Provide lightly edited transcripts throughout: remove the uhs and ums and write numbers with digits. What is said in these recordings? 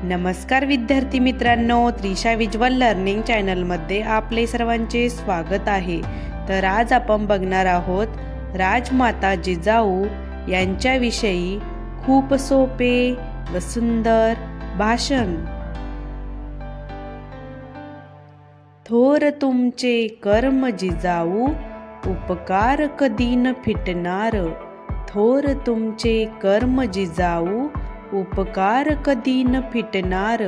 नमस्कार विद्यार्थी मित्रांनो, त्रिशा विज्युअल लर्निंग चॅनलमध्ये आपले सर्वांचे स्वागत आहे। तर आज आपण बघणार आहोत राजमाता जिजाऊ यांच्याविषयी खूप सोपे व सुंदर भाषण। थोर तुमचे कर्म जिजाऊ, उपकार कधी न फिटणार। थोर तुमचे कर्म जिजाऊ, उपकार कधी न फिटणार।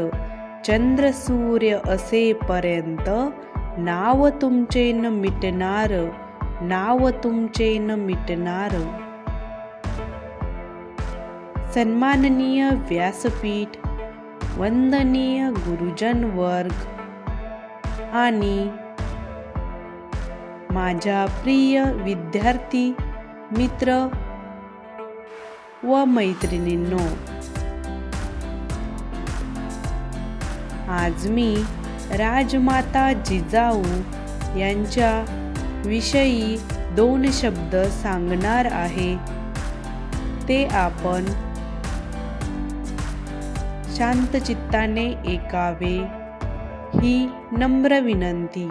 चंद्र सूर्य असेपर्यंत नाव तुमचे न मिटणार, नाव तुमचे न मिटणार। सन्माननीय व्यासपीठ, वंदनीय गुरुजन वर्ग आणि माझ्या प्रिय विद्यार्थी मित्र व मैत्रिणींनो, आज मी राजमाता जिजाऊ यांच्या विषयी 2 शब्द सांगणार आहे। ते आपण शांत चित्ताने ऐकावे ही नम्र विनंती।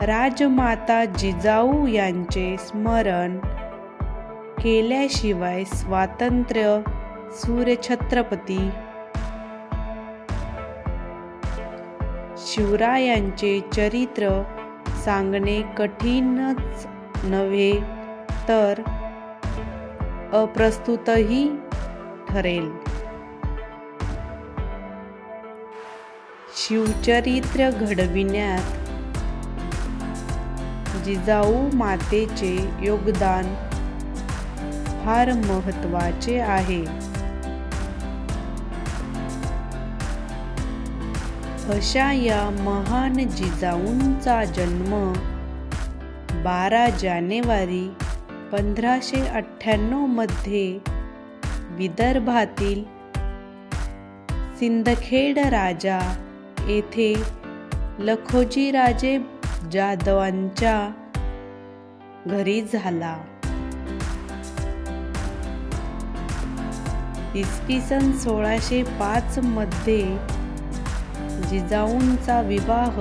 राजमाता जिजाऊ यांचे स्मरण केल्याशिवाय स्वातंत्र्य सूर्यछत्रपती शिवरायांचे चरित्र सांगणे कठीणच नव्हे तर अप्रस्तुतही ठरेल। शिवचरित्र घडविण्यात जिजाऊ मातेचे योगदान फार महत्त्वाचे आहे। अशा या महान जिजाऊंचा जन्म 12 जानेवारी 1598 मध्ये विदर्भातील सिंदखेड राजा येथे लखोजीराजे जाधवांच्या घरी झाला। इसवी सन 1605 मध्ये जिजाऊंचा विवाह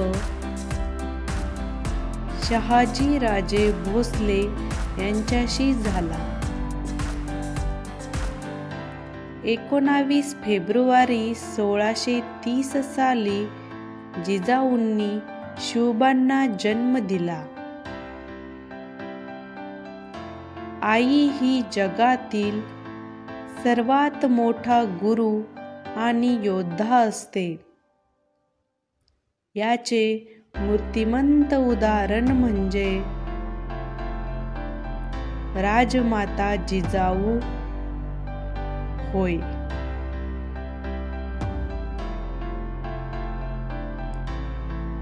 शहाजी राजे भोसले यांच्याशी झाला। 19 फेब्रुवारी 1630 साली जिजाऊंनी शिवबांना जन्म दिला। आई ही जगातील सर्वात मोठा गुरु आणि योद्धा असते। याचे मूर्तिमंत उदाहरण म्हणजे राजमाता जिजाऊ होय।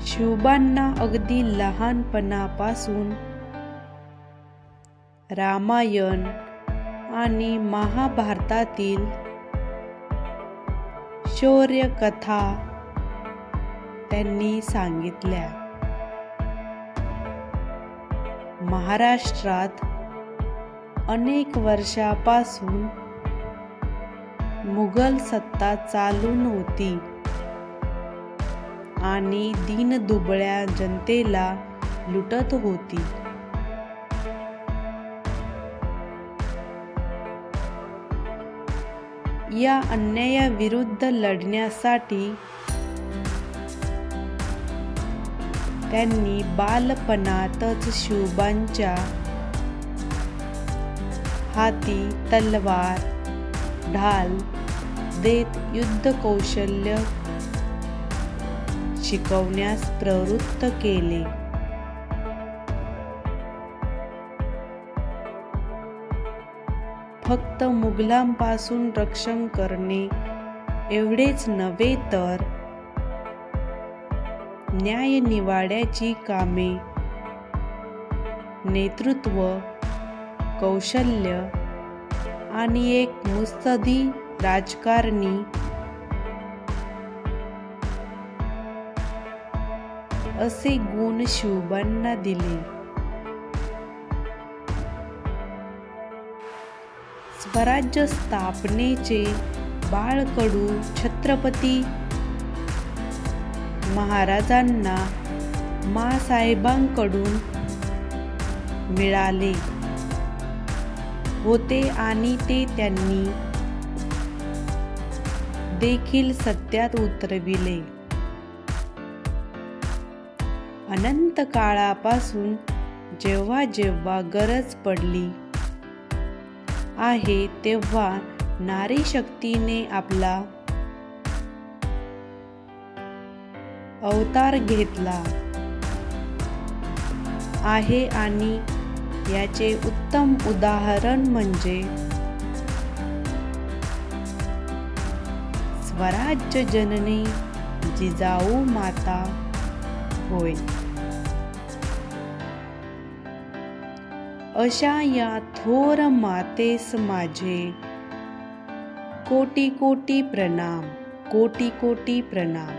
शिवबांना अगदी लहानपणापासून रामायण आणि महाभारतातील शौर्य कथा त्यांनी सांगितल्या। महाराष्ट्रात अनेक वर्षापासून मुघल सत्ता चालून होती आणि दीनदुबळ्या जनतेला लुटत होती। या अन्यायाविरुद्ध लढण्यासाठी त्यांनी बालपणातच शिवबांच्या हाती तलवार ढाल देत युद्ध कौशल्य शिकवण्यास प्रवृत्त केले। फक्त मुघलांपासून रक्षण करणे एवढेच नव्हे तर न्यायनिवाड्याची कामे, नेतृत्व कौशल्य आणि एक मुत्सद्दी राजकारणी असे गुण शिवबांना दिले। स्वराज्य स्थापनेचे बाळकडू छत्रपती महाराजांना माँसाहेबांकडून मिळाले होते आणि ते त्यांनी देखील सत्यात उतरविले. अनंत काळापासून जेव्हा जेव्हा गरज पडली आहे तेव्हा नारी शक्तीने आपला अवतार घेतला आहे आणि याचे उत्तम उदाहरण म्हणजे स्वराज्य जननी जिजाऊ माता होय. अशा या थोर मातेस माझे कोटी कोटी प्रणाम, कोटी कोटी प्रणाम.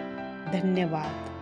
धन्यवाद.